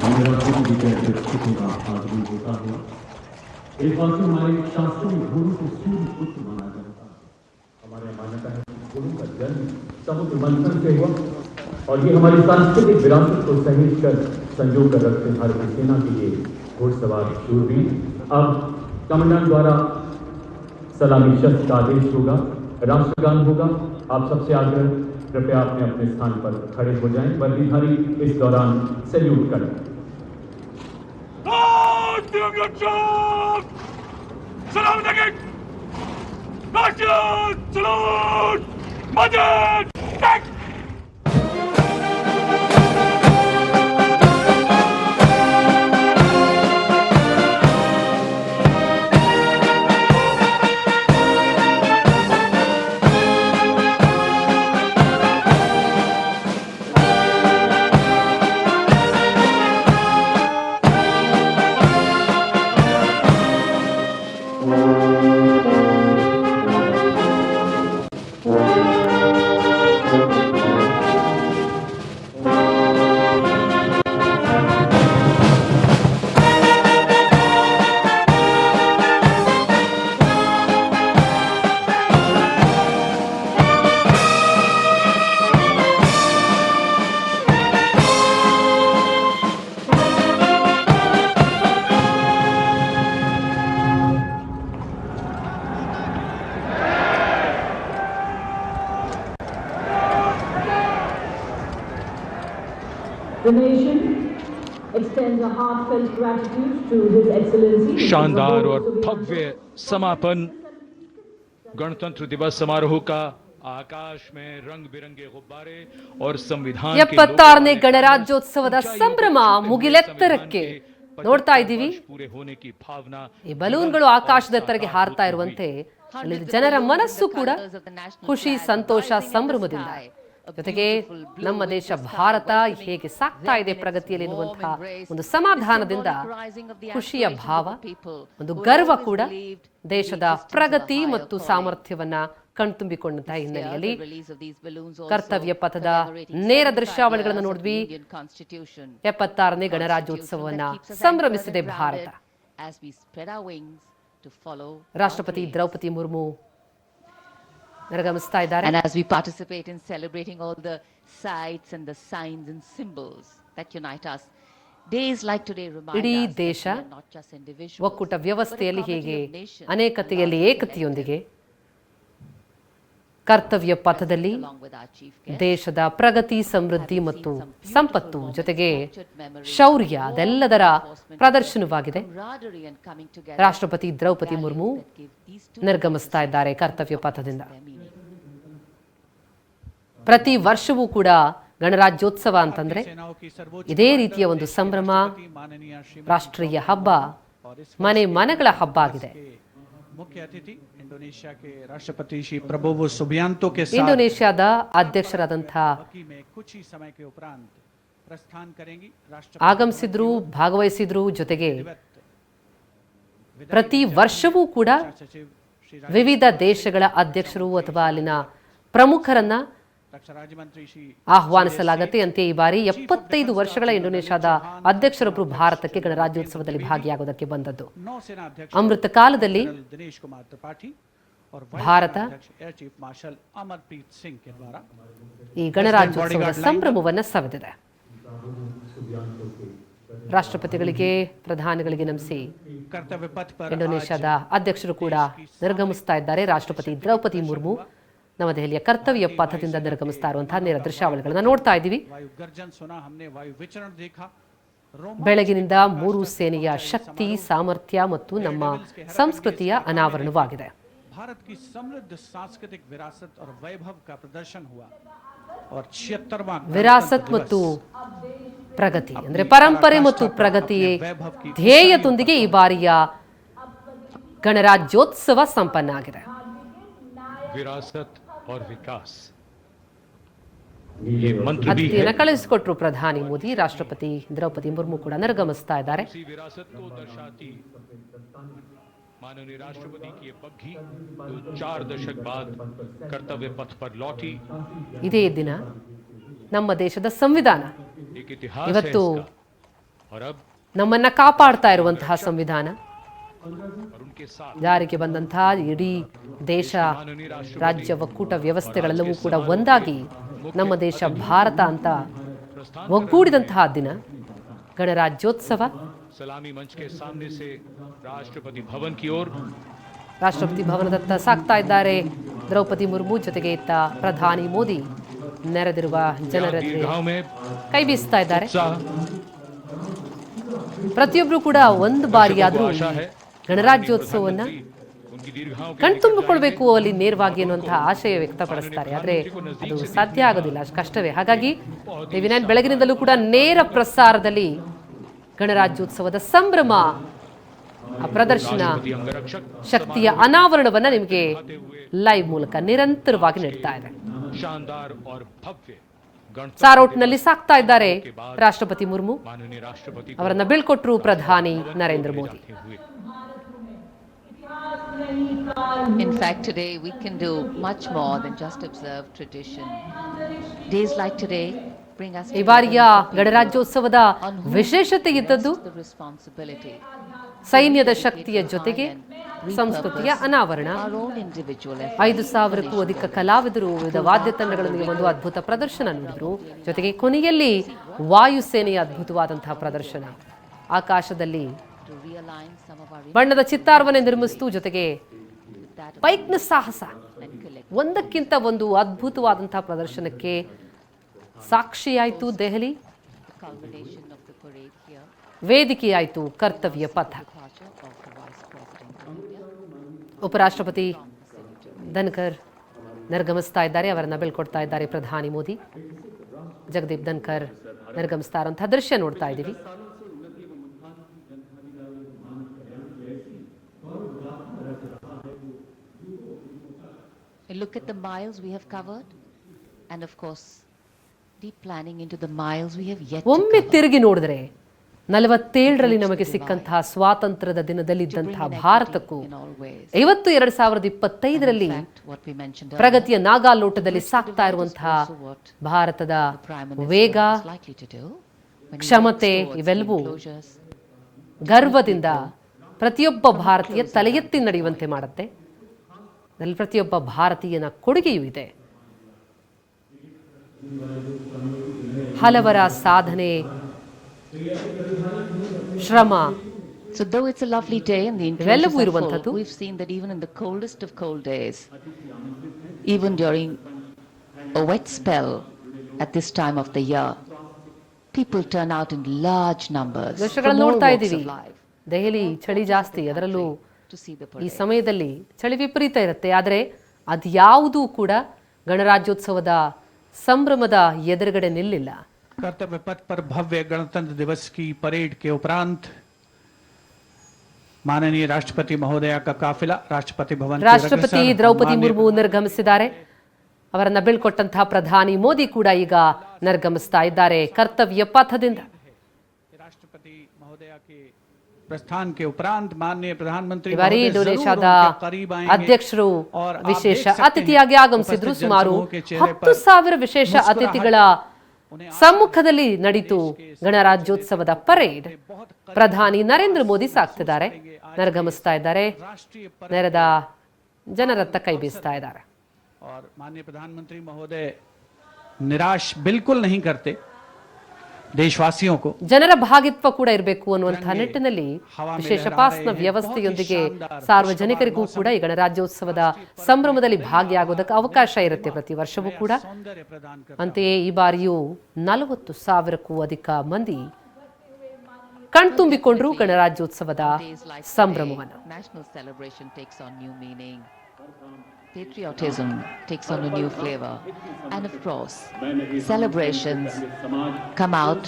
मेरा खुद भी कैसे खुशी का आदमी होता हुआ एक बार से हमारे शास्त्रों में गुरु को सूर्य पुत्र माना जाता है। हमारे मान्यता है कि गुरु का जन्म समुद्र मंथन से हुआ और ये हमारी सांस्कृतिक विरासत को सहेज कर संजो कर रखते भारतीय सेना के लिए घुड़सवार शूरवीर। अब कमांडेंट द्वारा सलामी शस्त्र का आदेश होगा, राष्ट्रगान होगा। आप सबसे आग्रह, कृपया अपने अपने स्थान पर खड़े हो जाएं। वर्दीधारी इस दौरान सैल्यूट करें। The nation extends a heartfelt gratitude to His Excellency. शानदार और भव्य समापन गणतंत्र दिवस समारोह का आकाश में रंग बिरंगे गुब्बारे और संविधान 76ನೇ ಗಣರಾಜ್ಯೋತ್ಸವದ ಸಂಭ್ರಮ ಮುಗಿಲೆತ್ತರಕ್ಕೆ ನೋಡ್ತಾ ಇದ್ದೀವಿ. ಈ ಬಲೂನ್ಗಳು ಆಕಾಶದೆತ್ತರಕ್ಕೆ ಹಾರ್ತಾ ಇರುವಂತೆ ಅಲ್ಲಿ ಜನರ ಮನಸ್ಸು ಕೂಡ ಖುಷಿ, ಸಂತೋಷ, ಸಂಭ್ರಮದಿಂದ, ಜೊತೆಗೆ ನಮ್ಮ ದೇಶ ಭಾರತ ಹೇಗೆ ಸಾಗ್ತಾ ಇದೆ ಪ್ರಗತಿಯಲ್ಲಿ ಎನ್ನುವಂತಹ ಒಂದು ಸಮಾಧಾನದಿಂದ ಖುಷಿಯ ಭಾವ, ಒಂದು ಗರ್ವ ಕೂಡ ದೇಶದ ಪ್ರಗತಿ ಮತ್ತು ಸಾಮರ್ಥ್ಯವನ್ನ ಕಣ್ತುಂಬಿಕೊಂಡಂತಹ ಹಿನ್ನೆಲೆಯಲ್ಲಿ ಕರ್ತವ್ಯ ಪಥದ ನೇರ ದೃಶ್ಯಾವಳಿಗಳನ್ನು ನೋಡಿದ್ವಿ. 76ನೇ ಗಣರಾಜ್ಯೋತ್ಸವವನ್ನ ಸಂಭ್ರಮಿಸಿದೆ ಭಾರತ. ರಾಷ್ಟ್ರಪತಿ ದ್ರೌಪದಿ ಮುರ್ಮು ನಿರ್ಗಮಿಸ್ತಾ ಇದ್ದಾರೆ. And as we participate in celebrating all the sights and the signs and symbols that unite us, days like today remind ಇಡೀ us ದೇಶ that we are not just individuals, ಒಕ್ಕೂಟ ವ್ಯವಸ್ಥೆಯಲ್ಲಿ ಹೇಗೆ ಅನೇಕತೆಯಲ್ಲಿ ಏಕತೆಯೊಂದಿಗೆ ಕರ್ತವ್ಯ ಪಥದಲ್ಲಿ ದೇಶದ ಪ್ರಗತಿ, ಸಮೃದ್ಧಿ ಮತ್ತು ಸಂಪತ್ತು, ಜೊತೆಗೆ ಶೌರ್ಯ ಅದೆಲ್ಲದರ ಪ್ರದರ್ಶನವಾಗಿದೆ. ರಾಷ್ಟ್ರಪತಿ ದ್ರೌಪದಿ ಮುರ್ಮು ನಿರ್ಗಮಿಸ್ತಾ ಇದ್ದಾರೆ ಕರ್ತವ್ಯ ಪಥದಿಂದ. ಪ್ರತಿ ವರ್ಷವೂ ಕೂಡ ಗಣರಾಜ್ಯೋತ್ಸವ ಅಂತಂದ್ರೆ ಇದೇ ರೀತಿಯ ಒಂದು ಸಂಭ್ರಮ, ರಾಷ್ಟ್ರೀಯ ಹಬ್ಬ, ಮನೆ ಮನೆಗಳ ಹಬ್ಬ ಆಗಿದೆ. ಇಂಡೋನೇಷ್ಯಾದ ಅಧ್ಯಕ್ಷರಾದಂತಹ ಆಗಮಿಸಿದ್ರು, ಭಾಗವಹಿಸಿದ್ರು. ಜೊತೆಗೆ ಪ್ರತಿ ವರ್ಷವೂ ಕೂಡ ವಿವಿಧ ದೇಶಗಳ ಅಧ್ಯಕ್ಷರು ಅಥವಾ ಅಲ್ಲಿನ ಪ್ರಮುಖರನ್ನ ಆಹ್ವಾನಿಸಲಾಗುತ್ತೆ. ಅಂತೆ ಈ ಬಾರಿ 75 ವರ್ಷಗಳ ಇಂಡೋನೇಷ್ಯಾದ ಅಧ್ಯಕ್ಷರೊಬ್ಬರು ಭಾರತಕ್ಕೆ ಗಣರಾಜ್ಯೋತ್ಸವದಲ್ಲಿ ಭಾಗಿಯಾಗೋದಕ್ಕೆ ಬಂದದ್ದು. ಅಮೃತ ಕಾಲದಲ್ಲಿ ಭಾರತ ಈ ಗಣರಾಜ್ಯೋತ್ಸವದ ಸಂಭ್ರಮವನ್ನ ಸವೆದಿದೆ. ರಾಷ್ಟ್ರಪತಿಗಳಿಗೆ, ಪ್ರಧಾನಿಗಳಿಗೆ ನಮಿಸಿ ಇಂಡೋನೇಷ್ಯಾದ ಅಧ್ಯಕ್ಷರು ಕೂಡ ನಿರ್ಗಮಿಸ್ತಾ ಇದ್ದಾರೆ. ರಾಷ್ಟ್ರಪತಿ ದ್ರೌಪದಿ ಮುರ್ಮು ನವದೆಹಲಿಯ ಕರ್ತವ್ಯ ಪಥದಿಂದ ನಿರ್ಗಮಿಸ್ತಾ ಇರುವಂತಹ ನೇರ ದೃಶ್ಯಾವಳಿಗಳನ್ನ ನೋಡ್ತಾ ಇದ್ದೀವಿ. ಬೆಳಗಿನಿಂದ 3 ಸೇನೆಯ ಶಕ್ತಿ, ಸಾಮರ್ಥ್ಯ ಮತ್ತು ನಮ್ಮ ಸಂಸ್ಕೃತಿಯ ಅನಾವರಣವಾಗಿದೆ. ವಿರಾಸತ್ ಮತ್ತು ಪ್ರಗತಿ ಅಂದ್ರೆ ಪರಂಪರೆ ಮತ್ತು ಪ್ರಗತಿ ಧ್ಯೇಯದೊಂದಿಗೆ ಈ ಬಾರಿಯ ಗಣರಾಜ್ಯೋತ್ಸವ ಸಂಪನ್ನ ಆಗಿದೆ. ವಿರಾಸತ್ और विकास ಅತಿಥಿಯನ್ನ ಕಳಿಸಿಕೊಟ್ರು ಪ್ರಧಾನಿ ಮೋದಿ. ರಾಷ್ಟ್ರಪತಿ ದ್ರೌಪದಿ ಮುರ್ಮು ಕೂಡ ನಿರ್ಗಮಿಸ್ತಾ ಇದ್ದಾರೆ. माननीय राष्ट्रपति की ये पग्घी 4 दशक बाद कर्तव्य पथ पर लौटी. ಇದೇ ದಿನ ನಮ್ಮ ದೇಶದ ಸಂವಿಧಾನ ಇವತ್ತು और अब ನಮ್ಮನ್ನ ಕಾಪಾಡ್ತಾ ಇರುವಂತಹ ಸಂವಿಧಾನ, और उनके साथ ಜಾರಿಗೆ ಬಂದಂತಹ ಇಡೀ ದೇಶ ರಾಜ್ಯ ಒಕ್ಕೂಟ ವ್ಯವಸ್ಥೆಗಳೆಲ್ಲವೂ ಕೂಡ ಒಂದಾಗಿ ನಮ್ಮ ದೇಶ ಭಾರತ ಅಂತ ಒಗ್ಗೂಡಿದಂತಹ ದಿನ ಗಣರಾಜ್ಯೋತ್ಸವ. सलामी मंच के सामने से राष्ट्रपति भवन की ओर ರಾಷ್ಟ್ರಪತಿ ಭವನದತ್ತ ಸಾಗ್ತಾ ಇದ್ದಾರೆ ದ್ರೌಪದಿ ಮುರ್ಮು. ಜೊತೆಗೆ ಇತ್ತ ಪ್ರಧಾನಿ ಮೋದಿ ನೆರೆದಿರುವ ಜನರ दीर्घाओं में ಕೈ ಬೀಸ್ತಾ ಇದ್ದಾರೆ. उत्साह ಪ್ರತಿಯೊಬ್ಬರು ಕೂಡ ಒಂದು ಬಾರಿಯಾದ್ರೂ ಗಣರಾಜ್ಯೋತ್ಸವವನ್ನ उनकी दीर्घाओं के ಕಣ್ತುಂಬಿಕೊಳ್ಬೇಕು ಅಲ್ಲಿ ನೇರವಾಗಿ ಅನ್ನುವಂತಹ ಆಶಯ ವ್ಯಕ್ತಪಡಿಸ್ತಾರೆ. ಆದರೆ ಅದು ಸಾಧ್ಯ ಆಗೋದಿಲ್ಲ, ಅಷ್ಟು ಕಷ್ಟವೇ. ಹಾಗಾಗಿ ಟಿವಿ9 ಬೆಳಗಿನಿಂದಲೂ ಕೂಡ ನೇರ ಪ್ರಸಾರದಲ್ಲಿ ಗಣರಾಜ್ಯೋತ್ಸವದ ಸಂಭ್ರಮ, ಆ ಪ್ರದರ್ಶನ, अंगरक्षक ಶಕ್ತಿಯ ಅನಾವರಣವನ್ನ ನಿಮಗೆ ಲೈವ್ ಮೂಲಕ ನಿರಂತರವಾಗಿ ನೀಡ್ತಾ ಇದೆ. शानदार और भव्य गणतंत्र ಸಾರೋಟ್ನಲ್ಲಿ ಸಾಕ್ತಾ ಇದ್ದಾರೆ ರಾಷ್ಟ್ರಪತಿ ಮುರ್ಮು. माननीय राष्ट्रपति ಅವರನ್ನ ಬೀಳ್ಕೊಟ್ರು ಪ್ರಧಾನಿ ನರೇಂದ್ರ ಮೋದಿ. हुए In fact, today we can do much more than just observe tradition. Days like today bring us ಈ ಬಾರಿಯ ಗಣರಾಜ್ಯೋತ್ಸವದ ವಿಶೇಷತೆ ಇದ್ದದ್ದು the responsibility. ಸೈನ್ಯದ ಶಕ್ತಿಯ ಜೊತೆಗೆ ಸಂಸ್ಕೃತಿಯ ಅನಾವರಣ. Our own individual efforts. 5,000ಕ್ಕೂ ಅಧಿಕ ಕಲಾವಿದರು ವಿವಿಧ ವಾದ್ಯ ತಂಡಗಳೊಂದಿಗೆ ಒಂದು ಅದ್ಭುತ ಪ್ರದರ್ಶನ ನೀಡಿದರು. ಜೊತೆಗೆ ಕೊನೆಯಲ್ಲಿ ವಾಯುಸೇನೆಯ ಅದ್ಭುತವಾದಂತಹ ಪ್ರದರ್ಶನ. ಆಕಾಶದಲ್ಲಿ To realign some of our ಬಣ್ಣದ ಚಿತ್ತಾರವನ್ನೇ ನಿರ್ಮಿಸಿತು. ಜೊತೆಗೆ that ಬೈಕ್ನ ಸಾಹಸ, and collect ಒಂದಕ್ಕಿಂತ ಒಂದು ಅದ್ಭುತವಾದಂತಹ ಪ್ರದರ್ಶನಕ್ಕೆ ಸಾಕ್ಷಿಯಾಯಿತು Delhi. the culmination of the parade here. ವೇದಿಕೆಯಾಯಿತು ಕರ್ತವ್ಯ ಪಥ. Departure of the Vice President of India. ಉಪರಾಷ್ಟ್ರಪತಿ ಧನ್ಕರ್ ನಿರ್ಗಮಿಸ್ತಾ ಇದ್ದಾರೆ, ಅವರನ್ನ ಬೀಳ್ಕೊಡ್ತಾ ಇದ್ದಾರೆ ಪ್ರಧಾನಿ ಮೋದಿ. ಜಗದೀಪ್ ಧನ್ಕರ್ ನಿರ್ಗಮಿಸ್ತಾ ಇರುವಂತಹ ದೃಶ್ಯ ನೋಡ್ತಾ ಇದ್ದೀವಿ. A look at the miles we have covered, and of course, deep planning into the miles we have yet to ಒಮ್ಮೆ cover. ತಿರುಗಿ ನೋಡಿದ್ರೆ 47ರಲ್ಲಿ ನಮಗೆ ಸಿಕ್ಕಂತಹ ಸ್ವಾತಂತ್ರ್ಯದ ದಿನದಲ್ಲಿದ್ದಂತಹ ಭಾರತಕ್ಕೂ In all ways. ಇವತ್ತು 2025ರಲ್ಲಿ In fact, what we mentioned earlier, ಪ್ರಗತಿಯ ನಾಗಾಲೋಟದಲ್ಲಿ ಸಾಕ್ತಾ ಇರುವಂತಹ also what ಭಾರತದ the Prime Minister ವೇಗ, is likely to do when he ಕ್ಷಮತೆ walks towards the ಇವೆಲ್ಲವೂ enclosures. ಗರ್ವದಿಂದ ಪ್ರತಿಯೊಬ್ಬ ಭಾರತೀಯ ತಲೆ ಎತ್ತಿ ನಡೆಯುವಂತೆ ಮಾಡುತ್ತೆ. ಅದರಲ್ಲಿ ಪ್ರತಿಯೊಬ್ಬ ಭಾರತೀಯನ ಕೊಡುಗೆಯೂ ಇದೆ. ಹಲವರ ಸಾಧನೆ, ಶ್ರಮ, So though it's a lovely day and the ಇವೆಲ್ಲವೂ enclosures are ಇರುವಂಥದ್ದು. full, we've seen that even in the coldest of cold days, even during a wet spell at this time of the year, people turn out in large numbers from ದೃಶ್ಯಗಳನ್ನು all ನೋಡ್ತಾ walks ಇದ್ದೀವಿ. of life Delhi ಚಳಿ ಜಾಸ್ತಿ, ಅದರಲ್ಲೂ to see the ಈ parade. ಸಮಯದಲ್ಲಿ ಚಳಿ ವಿಪರೀತ ಇರುತ್ತೆ. ಆದರೆ ಅದ್ಯಾವುದೂ ಕೂಡ ಗಣರಾಜ್ಯೋತ್ಸವದ ಸಂಭ್ರಮದ ಎದುರುಗಡೆ ನಿಲ್ಲಿಲ್ಲ. कर्तव्य पथ पर भव्य गणतंत्र दिवस की परेड के उपरांत माननीय राष्ट्रपति महोदया का काफिला राष्ट्रपति भवन के ರಾಷ್ಟ್ರಪತಿ अग्रसर ದ್ರೌಪದಿ माननीय ಮುರ್ಮು ನಿರ್ಗಮಿಸಿದ್ದಾರೆ. ಅವರನ್ನ ಬೀಳ್ಕೊಟ್ಟಂತಹ ಪ್ರಧಾನಿ ಮೋದಿ ಕೂಡ ಈಗ ನಿರ್ಗಮಿಸ್ತಾ ಇದ್ದಾರೆ ಕರ್ತವ್ಯ ಪಥದಿಂದ. राष्ट्रपति महोदया के प्रस्थान के उपरांत माननीय प्रधानमंत्री ಈ ಬಾರಿ महोदय ಇಂಡೋನೇಷ್ಯಾದ जरूर उनके करीब आएंगे ಅಧ್ಯಕ್ಷರು और आप ವಿಶೇಷ देख सकते हैं ಅತಿಥಿಯಾಗಿ ಆಗಮಿಸಿದ್ರು. उपस्थित ಸುಮಾರು जनसमूह के चेहरे पर 10,000 ವಿಶೇಷ ಅತಿಥಿಗಳ ಸಮ್ಮುಖದಲ್ಲಿ ನಡೀತು ಗಣರಾಜ್ಯೋತ್ಸವದ ಪರೇಡ್. ಪ್ರಧಾನಿ ನರೇಂದ್ರ ಮೋದಿ ಸಾಕ್ತಿದ್ದಾರೆ, ನಿರ್ಗಮಿಸ್ತಾ ಇದ್ದಾರೆ, राष्ट्रीय ನೆರೆದ ಜನರತ್ತ ಕೈ ಬೀಸ್ತಾ ಇದ್ದಾರೆ. और माननीय प्रधानमंत्री महोदय निराश बिल्कुल नहीं करते देशवासियों को. ಜನರ ಭಾಗಿತ್ವ ಕೂಡ ಇರಬೇಕು ಅನ್ನುವಂತಹ ನಿಟ್ಟಿನಲ್ಲಿ ವಿಶೇಷ ಪಾಸ್ನ ವ್ಯವಸ್ಥೆಯೊಂದಿಗೆ ಸಾರ್ವಜನಿಕರಿಗೂ ಕೂಡ ಈ ಗಣರಾಜ್ಯೋತ್ಸವದ ಸಂಭ್ರಮದಲ್ಲಿ ಭಾಗಿಯಾಗೋದಕ್ಕೆ ಅವಕಾಶ ಇರುತ್ತೆ ಪ್ರತಿ ವರ್ಷವೂ ಕೂಡ. सौंदर्य प्रदान कर ಅಂತೆಯೇ ಈ ಬಾರಿಯೂ 40,000ಕ್ಕೂ ಅಧಿಕ ಮಂದಿ ಕಣ್ತುಂಬಿಕೊಂಡ್ರು ಗಣರಾಜ್ಯೋತ್ಸವದ Days like ಸಂಭ್ರಮವನ್ನು. today, national celebration takes on new meaning. Patriotism takes on a new flavor. And of course, celebrations come out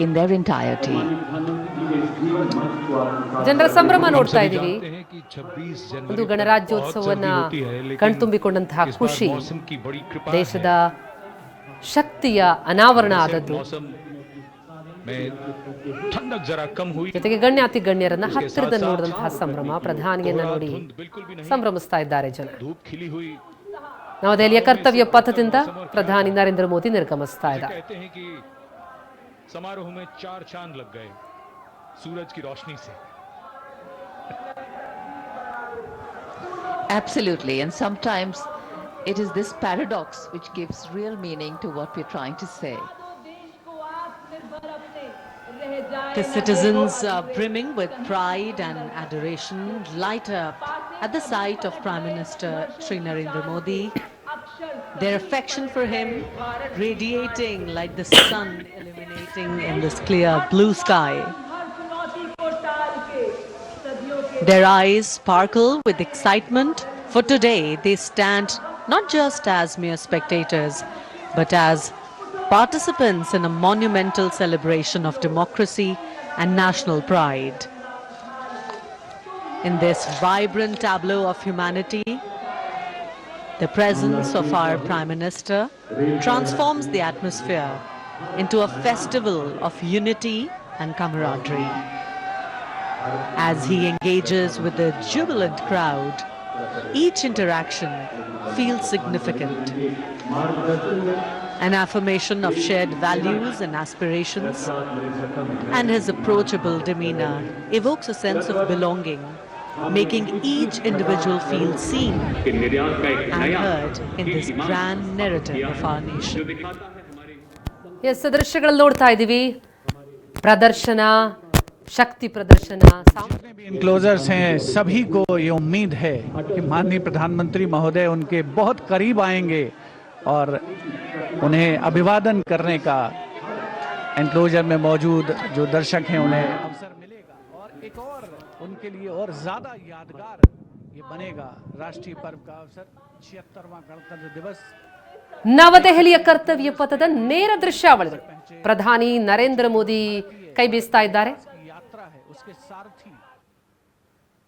in their entirety. ಜನರ ಸಂಭ್ರಮ ನೋಡ್ತಾ ಇದ್ದೀವಿ. जानते हैं कि 26 जनवरी ಒಂದು तक ಗಣರಾಜ್ಯೋತ್ಸವವನ್ನ बहुत सर्दी होती है, लेकिन ಕಣ್ತುಂಬಿಕೊಂಡಂತಹ इस बार ಖುಷಿ, मौसम की बड़ी कृपा ದೇಶದ है। ಶಕ್ತಿಯ ಅನಾವರಣ ಆದದ್ದು. मौसम में ठंडक जरा कम हुई, ಜೊತೆಗೆ ಗಣ್ಯಾತಿ ಗಣ್ಯರನ್ನ ಹತ್ತಿರದ ನೋಡಿದಂತಹ ಸಂಭ್ರಮ, ಪ್ರಧಾನಿಯನ್ನ ನೋಡಿ धुंध बिल्कुल भी नहीं, ಸಂಭ್ರಮಿಸ್ತಾ ಇದ್ದಾರೆ ಜನ. धूप खिली हुई। ನವದೆಹಲಿಯ ಕರ್ತವ್ಯ ಪಥದಿಂದ ಪ್ರಧಾನಿ ನರೇಂದ್ರ ಮೋದಿ ನಿರ್ಗಮಿಸ್ತಾ ಇದ್ದಾರೆ. कहते हैं कि समारोह में 4 चांद लग गए सूरज की रोशनी से। Absolutely, and sometimes it is this paradox which gives real meaning to what we're trying to say. The citizens are brimming with pride and adoration, light up at the sight of Prime Minister Shri Narendra Modi. Their affection for him radiating like the sun illuminating in this clear blue sky. Their eyes sparkle with excitement, for today they stand not just as mere spectators, but as participants in a monumental celebration of democracy and national pride. In this vibrant tableau of humanity, the presence of our Prime Minister transforms the atmosphere into a festival of unity and camaraderie. As he engages with the jubilant crowd, each interaction feels significant. An affirmation of shared values and aspirations, and his approachable demeanor evokes a sense of belonging, making each individual feel seen and heard in this grand narrative of our nation. Yes ದೃಶ್ಯಗಳಲ್ಲಿ ನೋಡ್ತಾ ಇದ್ದೀವಿ ಪ್ರದರ್ಶನ शक्ति प्रदर्शन जितने भी enclosures हैं सभी को ये उम्मीद है कि माननीय प्रधानमंत्री महोदय उनके बहुत करीब आएंगे और उन्हें अभिवादन करने का एनक्लोजर में मौजूद जो दर्शक हैं उन्हें अवसर मिलेगा और एक और उनके लिए और ज्यादा यादगार ये बनेगा राष्ट्रीय पर्व का अवसर 76वां गणतंत्र दिवस। ನವದೆಹಲಿಯ ಕರ್ತವ್ಯ ಪಥದ ನೇರ ದೃಶ್ಯಾವಳಿಗಳು ಪ್ರಧಾನಿ ನರೇಂದ್ರ ಮೋದಿ ಕೈ ಬೀಸ್ತಾ ಇದ್ದಾರೆ। यात्रा है उसके सारथी